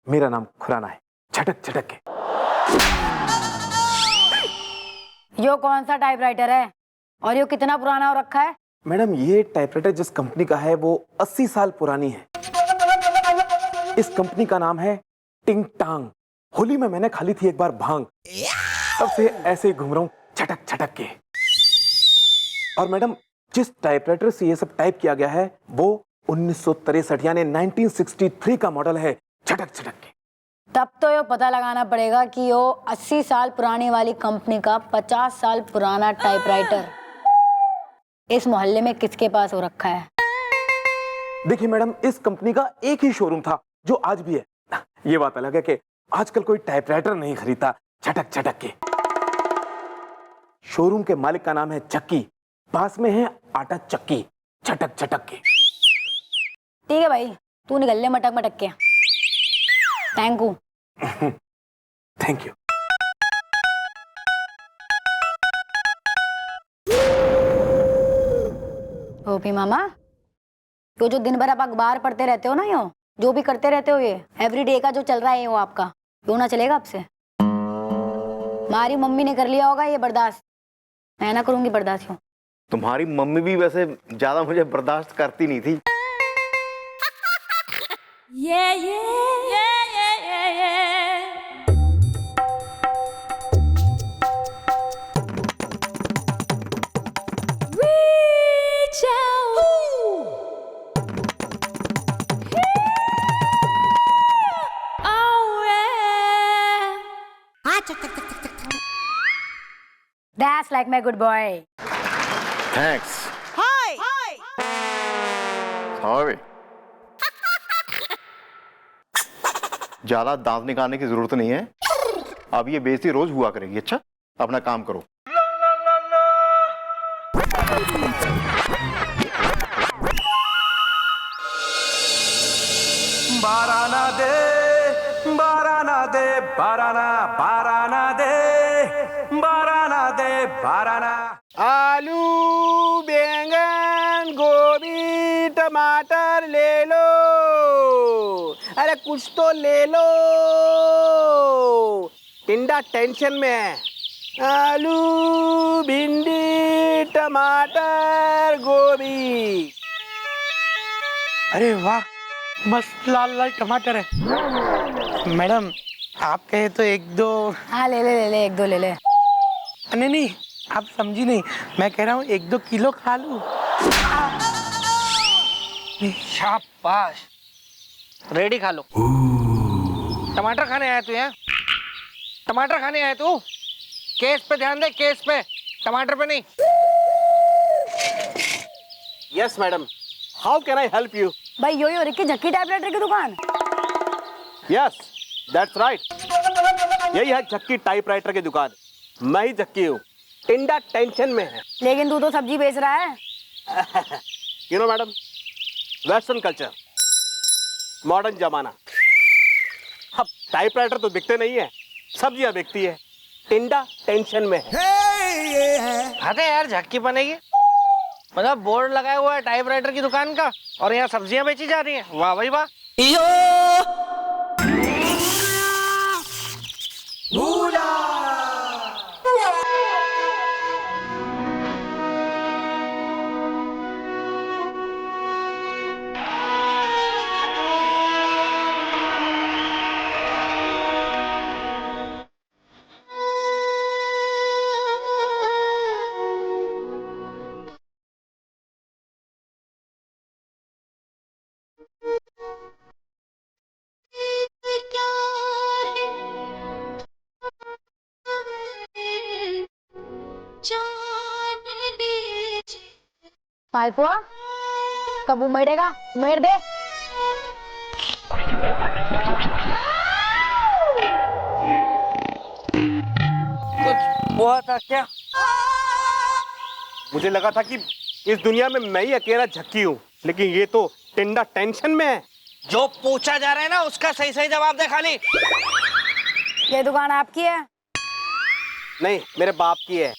मेरा नाम खुराना है, झटक झटक के। यो कौन सा टाइपराइटर है और यो कितना पुराना हो रखा है? मैडम ये टाइपराइटर जिस कंपनी का है वो 80 साल पुरानी है। इस कंपनी का नाम है टिंग टांग। होली में मैंने खाली थी एक बार भांग, तब से ऐसे ही घूम रहा हूं झटक झटक के। और मैडम जिस टाइपराइटर से ये सब टाइप किया गया है वो 1963 यानी 1963 का मॉडल है, झटक झटक के। तब तो यो पता लगाना पड़ेगा कि यो 80 साल पुरानी वाली कंपनी का 50 साल पुराना टाइपराइटर इस मोहल्ले में किसके पास हो रखा है। देखिए मैडम, इस कंपनी का एक ही शोरूम था जो आज भी है। ये बात अलग है कि आजकल कोई टाइपराइटर नहीं खरीदता झटक झटक के। शोरूम के मालिक का नाम है चक्की, पास में है आटा चक्की, झटक झटक के। ठीक है भाई, तू निकल ले मटक मटक के। Thank you. Thank you. OP मामा, तो जो दिन भर आप अखबार पढ़ते रहते हो ना, यो जो भी करते रहते हो, ये एवरीडे का जो चल रहा है वो आपका क्यों ना चलेगा आपसे? हमारी मम्मी ने कर लिया होगा ये बर्दाश्त, मैं ना करूंगी बर्दाश्त। क्यों? तुम्हारी मम्मी भी वैसे ज्यादा मुझे बर्दाश्त करती नहीं थी। That's like my good boy. Thanks. Hi. Sorry. ज्यादा दांत निकालने की जरूरत नहीं है, अब ये बेइज्जती रोज हुआ करेगी। अच्छा अपना काम करो। बाराना दे बाराना दे बाराना बाराना दे बाराना दे बाराना। आलू बैंगन गोभी टमाटर ले लो, अरे कुछ तो ले लो, टिंडा टेंशन में है। आलू भिंडी टमाटर गोभी। अरे वाह, मस्त लाल लाल टमाटर है। मैडम आप कहे तो एक दो। हाँ ले ले, एक दो ले ले। नहीं नहीं, आप समझी नहीं, मैं कह रहा हूँ 1-2 किलो खा लूं। शाबाश, रेडी खा लो। टमाटर खाने आया तू यहाँ? टमाटर खाने आया तू? केस पे ध्यान दे, केस पे, टमाटर पे नहीं। Yes madam, how can I help you? भाई यो रिक्की झक्की टाइपराइटर की दुकान? यस दैट्स राइट, यही है झक्की टाइपराइटर की दुकान। मैं ही झक्की हूँ, टिंडा टेंशन में है। लेकिन तू तो सब्जी बेच रहा है। You know madam, western culture, modern जमाना। अब टाइपराइटर तो बिकते नहीं है, सब्जियां बिकती है। टिंडा टेंशन में है। अरे यार झक्की बनेगी, मतलब बोर्ड लगाया हुआ है टाइपराइटर की दुकान का और यहाँ सब्जियां बेची जा रही हैं। वाह भाई वाह। मालपुआ कब उमड़ेगा? उमेड़ दे। कुछ हुआ था क्या? मुझे लगा था कि इस दुनिया में मैं ही अकेला झक्की हूँ, लेकिन ये तो टिंडा टेंशन में है। जो पूछा जा रहा है ना उसका सही सही जवाब दे खाली। ये दुकान आपकी है? नहीं, मेरे बाप की है।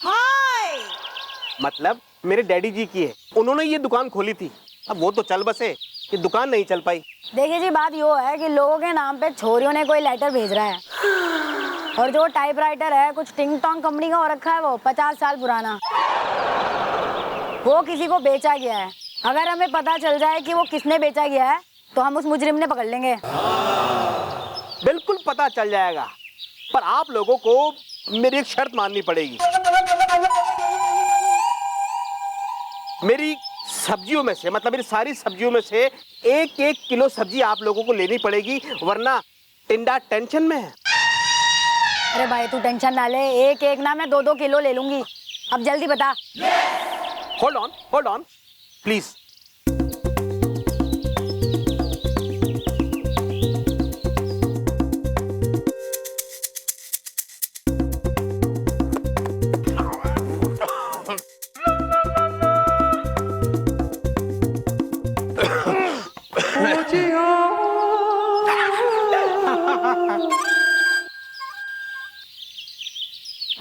मतलब मेरे डैडी जी की है, उन्होंने ये दुकान खोली थी। अब वो तो चल बसे, कि दुकान नहीं चल पाई। देखिए जी, बात यो है कि लोगों के नाम पे छोरियों ने कोई लेटर भेज रहा है, और जो टाइपराइटर है कुछ टिंग टोंग कंपनी का हो रखा है, वो 50 साल पुराना, वो किसी को बेचा गया है। अगर हमें पता चल जाए कि वो किसने बेचा गया है तो हम उस मुजरिम ने पकड़ लेंगे। बिल्कुल पता चल जाएगा, पर आप लोगों को मेरी एक शर्त माननी पड़ेगी। मेरी सब्जियों में से, मतलब मेरी सारी सब्जियों में से 1-1 किलो सब्जी आप लोगों को लेनी पड़ेगी, वरना टिंडा टेंशन में है। अरे भाई तू टेंशन ना ले, एक एक ना मैं 2-2 किलो ले लूंगी। अब जल्दी बता। Hold on please.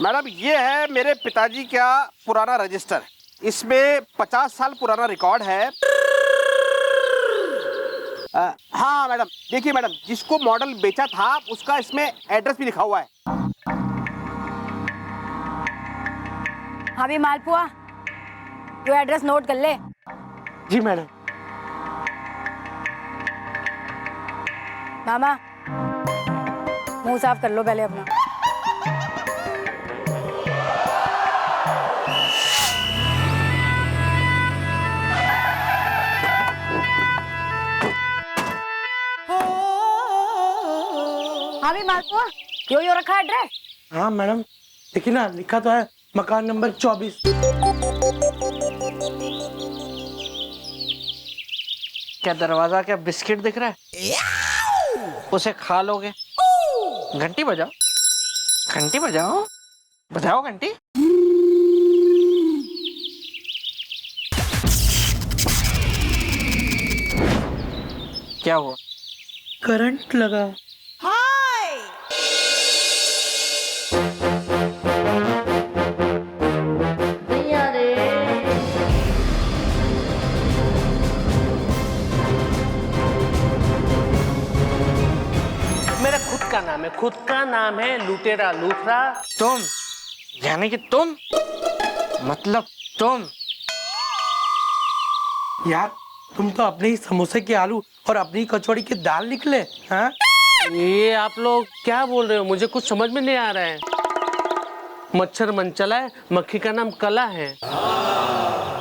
मैडम, ये है मेरे पिताजी का पुराना रजिस्टर। इसमें 50 साल पुराना रिकॉर्ड है। हाँ मैडम, देखिए मैडम, जिसको मॉडल बेचा था उसका इसमें एड्रेस भी लिखा हुआ है। हाँ भी मालपुआ, तू एड्रेस नोट कर ले। जी मैडम। मामा मुंह साफ कर लो पहले अपना। हाँ भी मालपुआ, यो रखा एड्रेस। हाँ मैडम, देखिए ना, लिखा तो है मकान नंबर 24। क्या दरवाजा, क्या बिस्किट दिख रहा है? उसे खा लोगे? घंटी बजाओ, घंटी बजाओ, बजाओ घंटी। क्या हुआ? करंट लगा। खुद का नाम है लुटेरा लूथरा। तुम, यानी कि तुम, मतलब तुम। यार तुम तो अपने ही समोसे के आलू और अपनी कचौड़ी की दाल निकले। हाँ, ये आप लोग क्या बोल रहे हो? मुझे कुछ समझ में नहीं आ रहा है। मच्छर मन चला है, मक्खी का नाम कला है।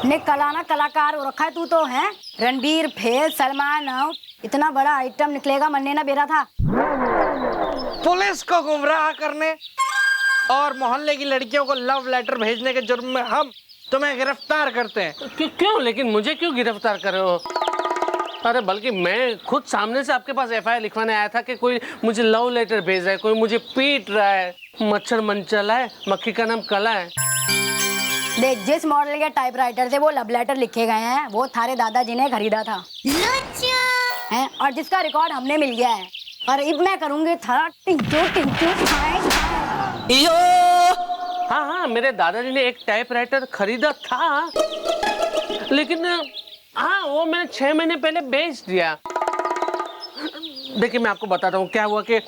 ने कलाना कलाकार हो रखा है तू तो, है रणबीर, फेल, सलमान, इतना बड़ा आइटम निकलेगा मन्ने ना बेरा था। पुलिस को गुमराह करने और मोहल्ले की लड़कियों को लव लेटर भेजने के जुर्म में हम तुम्हें गिरफ्तार करते हैं। क्यों? लेकिन मुझे क्यों गिरफ्तार कर रहे हो? अरे बल्कि मैं खुद सामने से आपके पास FIR लिखवाने आया था कि कोई मुझे लव लेटर भेज रहा है, कोई मुझे पीट रहा है। मच्छर मन चला है, मक्खी का नाम कला है। देख, जिस मॉडल के टाइपराइटर से वो लव लेटर लिखे गए हैं वो थारे दादाजी ने खरीदा था है, और जिसका रिकॉर्ड हमने मिल गया है। और अब मैं करूंगी थारा टिंचू टिंचू हाँ, मेरे दादाजी ने एक टाइपराइटर खरीदा था, लेकिन हाँ वो मैंने 6 महीने पहले बेच दिया। देखिए मैं आपको बताता हूँ क्या हुआ कि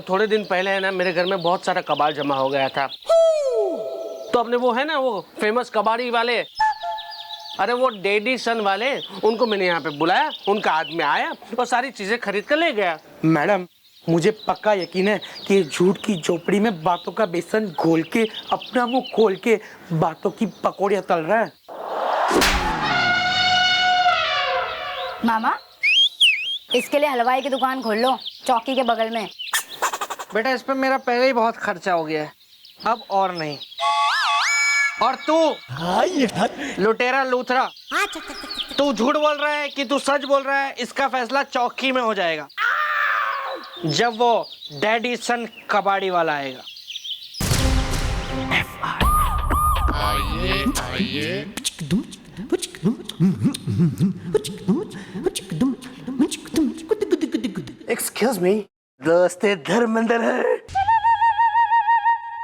थोड़े दिन पहले है ना, मेरे घर में बहुत सारा कबाड़ जमा हो गया था। तो अपने वो है ना, वो फेमस कबाड़ी वाले, अरे वो डैडी सन वाले, उनको मैंने यहाँ पे बुलाया। उनका आदमी आया और सारी चीजें खरीद कर ले गया। मैडम मुझे पक्का यकीन है कि झूठ की झोपड़ी में बातों का बेसन घोल के अपना मुंह खोल के बातों की पकौड़ियां तल रहा है। मामा, इसके लिए हलवाई की दुकान खोल लो चौकी के बगल में। बेटा इस पे मेरा पहले ही बहुत खर्चा हो गया है, अब और नहीं। और तू लुटेरा लूथरा, तू झूठ बोल रहा है कि तू सच बोल रहा है, इसका फैसला चौकी में हो जाएगा जब वो डैडी सन कबाड़ी वाला आएगा। एक्सक्यूज मी, दोस्त धर्मेंद्र है,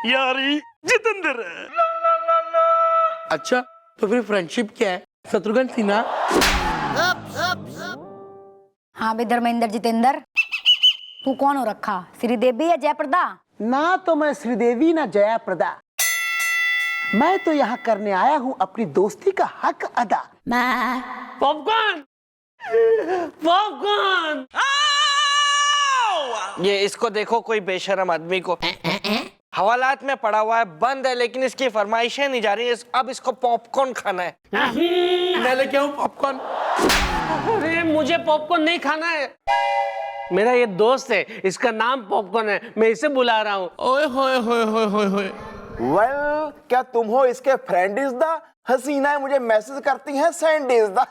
यारी जितेंद्र है। अच्छा तो फिर फ्रेंडशिप क्या है? शत्रुघ्न सिन्हा। हाँ भी धर्मेंद्र जितेंद्र, तू कौन हो रखा, श्रीदेवी या जयप्रदा? ना तो मैं श्रीदेवी ना जयाप्रदा, मैं तो यहाँ करने आया हूँ अपनी दोस्ती का हक अदा। Popcorn, popcorn. ये इसको देखो, कोई बेशरम आदमी को हवालात में पड़ा हुआ है, बंद है, लेकिन इसकी फरमाइशें नहीं जा रही है। अब इसको पॉपकॉर्न खाना है। मैं लेके आऊँ पॉपकॉर्न? अरे मुझे पॉपकॉर्न नहीं खाना है, मेरा ये दोस्त है, इसका नाम पॉपकॉर्न है, मैं इसे बुला रहा हूँ। ओए होए होए होए होए होए। वेल, क्या तुम हो इसके फ्रेंड इज द हसीना है, मुझे मैसेज करती हैं सेंड इज द।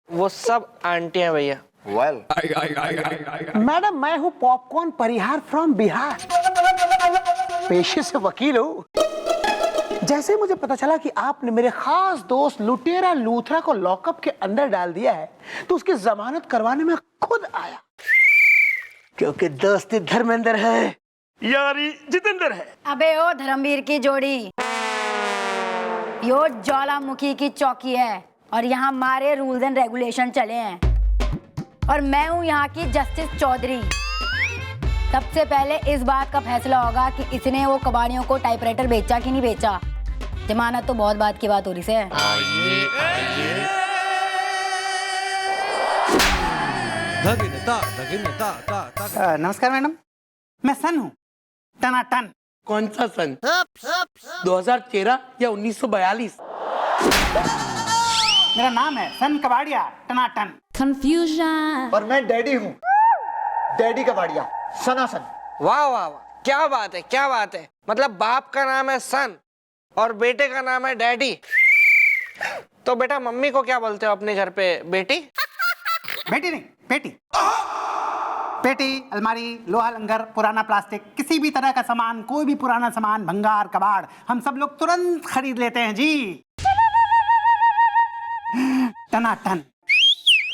वो सब आंटी हैं भैया। वेल, मैडम मैं हूँ पॉपकॉर्न परिहार फ्रॉम बिहार, पेशे से वकील हूँ। जैसे मुझे पता चला कि आपने मेरे खास दोस्त लुटेरा लूथरा को लॉकअप के अंदर डाल दिया है, तो उसकी जमानत करवाने में खुद आया, क्योंकि दोस्ती धर्मेंद्र है, यारी जितेंद्र है। अबे ओ धर्मवीर की जोड़ी, यो ज्वालामुखी की चौकी है और यहाँ हमारे रूल्स एंड रेगुलेशन चले हैं, और मैं हूँ यहाँ की जस्टिस चौधरी। सबसे पहले इस बात का फैसला होगा कि इसने वो कबाड़ियों को टाइपराइटर बेचा कि नहीं बेचा। जमानत तो बहुत बात की बात हो रही है। नमस्कार मैडम, मैं सन हूँ, टनाटन। कौन सा सन? 2013 या 1942? मेरा नाम है सन कबाड़िया टनाटन। Confusion. और मैं डैडी हूँ, डैडी कबाड़िया सनासन। वाह वाह वाह, क्या बात है, क्या बात है। मतलब बाप का नाम है सन और बेटे का नाम है डैडी। तो बेटा मम्मी को क्या बोलते हो अपने घर पे? बेटी? बेटी नहीं, पेटी। पेटी, अलमारी, लोहा लंगर, पुराना प्लास्टिक, किसी भी तरह का सामान, कोई भी पुराना सामान, भंगार कबाड़, हम सब लोग तुरंत खरीद लेते हैं जी। टनाटन।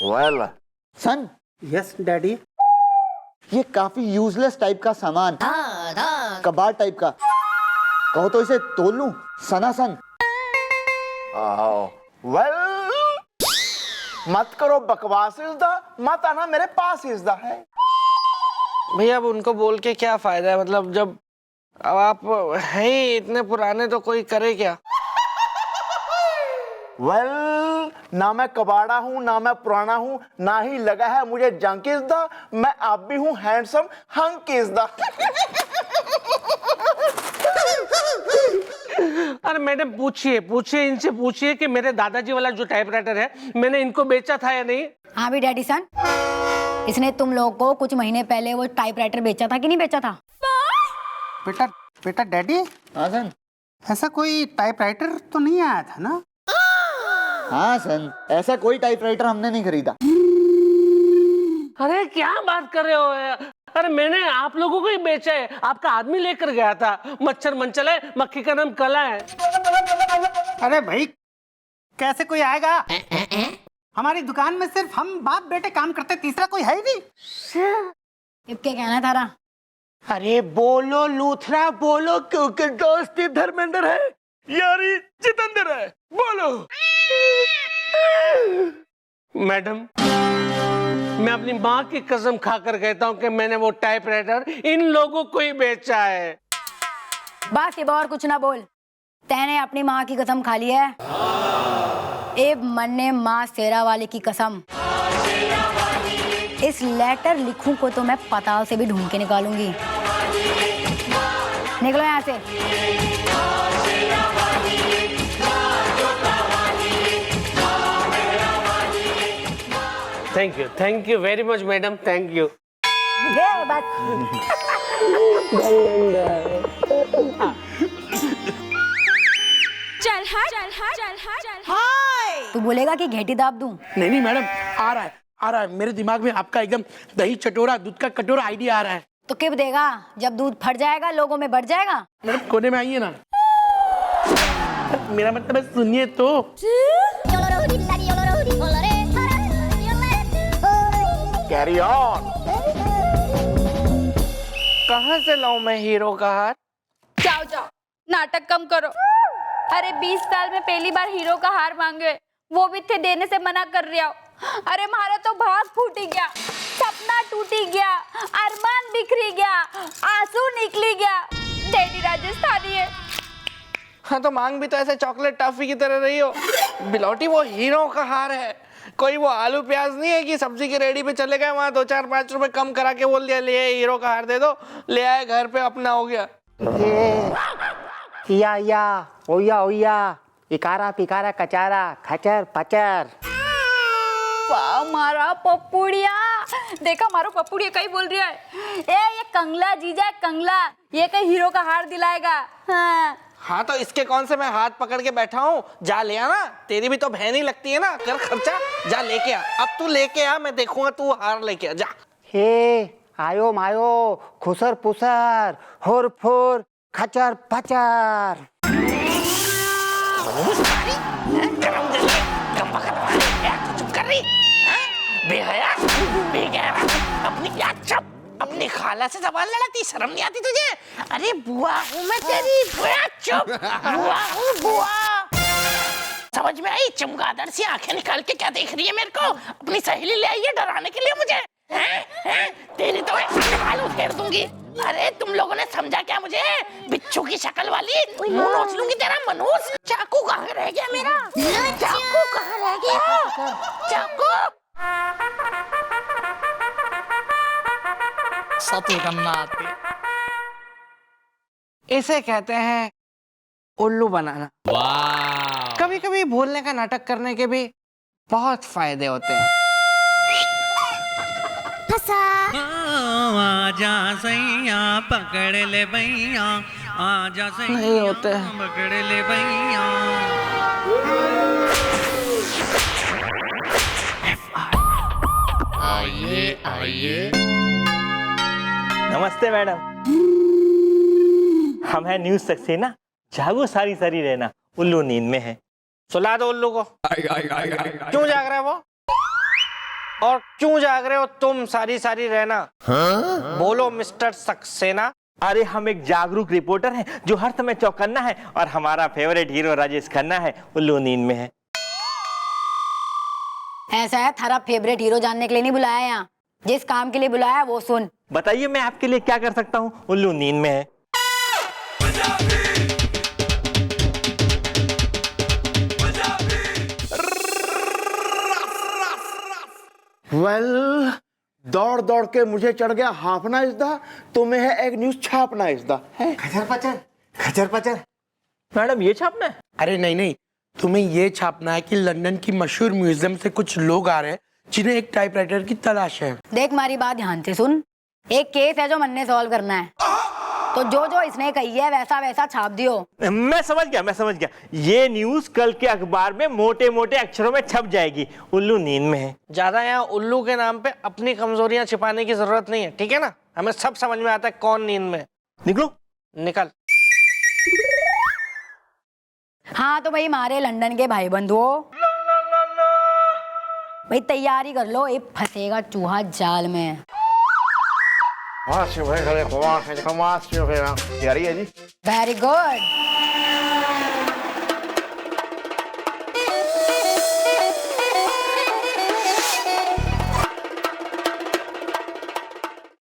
वेल सन, यस डैडी। ये काफी यूजलेस टाइप का सामान, कबाड़ टाइप का, कहो तो इसे तोल लूं? सनासन। वेल, मत करो बकवास इज़दा, मत आना मेरे पास इज़दा है। भैया अब उनको बोल के क्या फायदा है, मतलब जब अब आप हैं ही इतने पुराने तो कोई करे क्या? वेल, ना मैं कबाड़ा हूँ, ना मैं पुराना हूँ, ना ही लगा है मुझे जंक इज़दा, मैं आप भी हूँ हैंडसम हंक इज़दा। अरे मैडम पूछिए पूछिए, इनसे पूछिए कि मेरे दादाजी वाला जो टाइपराइटर है मैंने इनको बेचा था या नहीं। हाँ भी डैडी सन, इसने तुम लोग को कुछ महीने पहले वो टाइपराइटर बेचा था कि नहीं बेचा था? बेटा बेटा डैडी, हाँ सन। ऐसा कोई टाइपराइटर तो नहीं आया था ना? हाँ सन, ऐसा कोई टाइपराइटर हमने नहीं खरीदा। अरे क्या बात कर रहे हो? अरे मैंने आप लोगों को ही बेचा है, आपका आदमी लेकर गया था। मच्छर मंचल है, मक्खी का नाम कला है। अरे भाई कैसे कोई आएगा? हमारी दुकान में सिर्फ हम बाप बेटे काम करते, तीसरा कोई है ही नहीं। अब क्या कहना था रहा? अरे बोलो लूथरा बोलो, क्योंकि दोस्ती धर्मेंद्र है, यारी जितेंद्र है, बोलो। मैडम मैं अपनी माँ की कसम खाकर कहता हूँ कि मैंने वो टाइपराइटर इन लोगों को ही बेचा है। बस ये और कुछ ना बोल, तैने अपनी माँ की कसम खा ली है। एब मन्ने माँ शेरा वाले की कसम। इस लेटर लिखूं को तो मैं पताल से भी ढूंढ के निकालूंगी। निकलो यहाँ से। Thank you very much madam, thank you. ये बस। चल हाँ चल हाँ चल हाँ चल हाँ। तू बोलेगा कि घेटी दाब दूं? नहीं नहीं मैडम, आ रहा है मेरे दिमाग में आपका एकदम दही चटोरा दूध का कटोरा आइडिया आ रहा है। तो कब देगा? जब दूध फट जाएगा, लोगों में बढ़ जाएगा। मैडम कोने में आइए ना। मेरा मतलब है सुनिए तो। Carry on. कहाँ से लाऊं मैं हीरो का हार? जाओ जाओ, नाटक कम करो। अरे 20 साल में पहली बार हीरो का हार मांगे, वो भी थे देने से मना कर रहे हो। अरे मारा तो भाग फूटी गया, सपना टूटी गया, अरमान बिखरी गया, आंसू निकली गया। डैडी राजस्थानी है। हाँ तो मांग भी तो ऐसे चॉकलेट टॉफी की तरह रही हो। बिलौटी वो हीरो का हार है, कोई वो आलू प्याज नहीं है कि सब्जी की रेडी पे चले गए, वहां 2-4-5 रुपए कम करा के बोल दिया ले हीरो का हार दे दो, ले आए घर पे, अपना हो गया। या ओया ओया, इकारा पिकारा कचारा, खचर पचर। वाह मारा पप्पुड़िया, देखा मारो पप्पुड़िया कहीं बोल रही है। ये कंगला जीजा कंगला, ये कहीं हीरो का हार दिलाएगा। हाँ। हाँ तो इसके कौन से मैं हाथ पकड़ के बैठा हूँ, जा ले आना, तेरी भी तो बहन ही लगती है ना, कर खर्चा, जा लेके आ। अब तू लेके आ, मैं देखूंगा तू हार लेके आ, जा। हे आयो मायो, खुसर पुसर, हुर फुर, खचर पचर। चुप कर रही बेहया, बेगैरा, अपनी क्या चुप, अपनी खाला से सवाल लड़ाती, शर्म नहीं आती तुझे? अरे बुआ हूँ मैं तेरी, बुआ चुप, बुआ हूँ बुआ। समझ में आई? चमगादड़ सी आंखें निकाल के क्या देख रही है मेरे को? अपनी सहेली ले आई है डराने के लिए मुझे? हैं? तेरी तो मैं बाल उधेड़ दूंगी। अरे तुम लोगों ने समझा क्या मुझे? बिच्छू की शक्ल वाली, मुंह नोच लूंगी तेरा मनूस। चाकू कहाँ रह गया मेरा? चाकू कहाँ रह गया? चाकू। इसे कहते हैं उल्लू बनाना। कभी कभी भूलने का नाटक करने के भी बहुत फायदे होते हैं। आजा सैया पकड़ ले भैया, आजा सैया नहीं होते हैं। पकड़ ले भैया। आइए आइए। नमस्ते मैडम, हम हैं न्यूज सक्सेना। जागो सारी सारी रहना, उल्लू नींद में है। सुला दो उल्लू को। क्यों जाग रहे हो वो? और क्यों जाग रहे हो तुम सारी सारी रहना? बोलो मिस्टर सक्सेना। अरे हम एक जागरूक रिपोर्टर हैं जो हर समय चौकन्ना है, और हमारा फेवरेट हीरो राजेश खन्ना है, उल्लू नींद में है। ऐसा है, थारा फेवरेट हीरो जानने के लिए नहीं बुलाया यहाँ, जिस काम के लिए बुलाया वो सुन। बताइए मैं आपके लिए क्या कर सकता हूँ? उल्लू नींद में है। वेल, दौड़ दौड़ के मुझे चढ़ गया हाफना इज्दा, तुम्हें है एक न्यूज छापना इज्दा है। खचर पचर, खचर पचर। मैडम ये छापना है? अरे नहीं नहीं, तुम्हें ये छापना है कि लंदन की मशहूर म्यूजियम से कुछ लोग आ रहे हैं जिन्हें एक टाइपराइटर की तलाश है। देख मारी बात ध्यान से सुन, एक केस है जो मन ने सॉल्व करना है, तो जो जो इसने कही है वैसा वैसा छाप दियो। मैं समझ गया। ये न्यूज कल के अखबार में मोटे मोटे अक्षरों में छप जाएगी। उल्लू नींद में है। ज्यादा यहाँ उल्लू के नाम पे अपनी कमजोरियां छिपाने की जरूरत नहीं है, ठीक है ना? हमें सब समझ में आता है कौन नींद में। निकलो। निकल। हाँ तो भाई हमारे लंदन के भाई बंधु भाई तैयारी कर लो, एक फंसेगा चूहा जाल में। तैयारी है जी। Very good.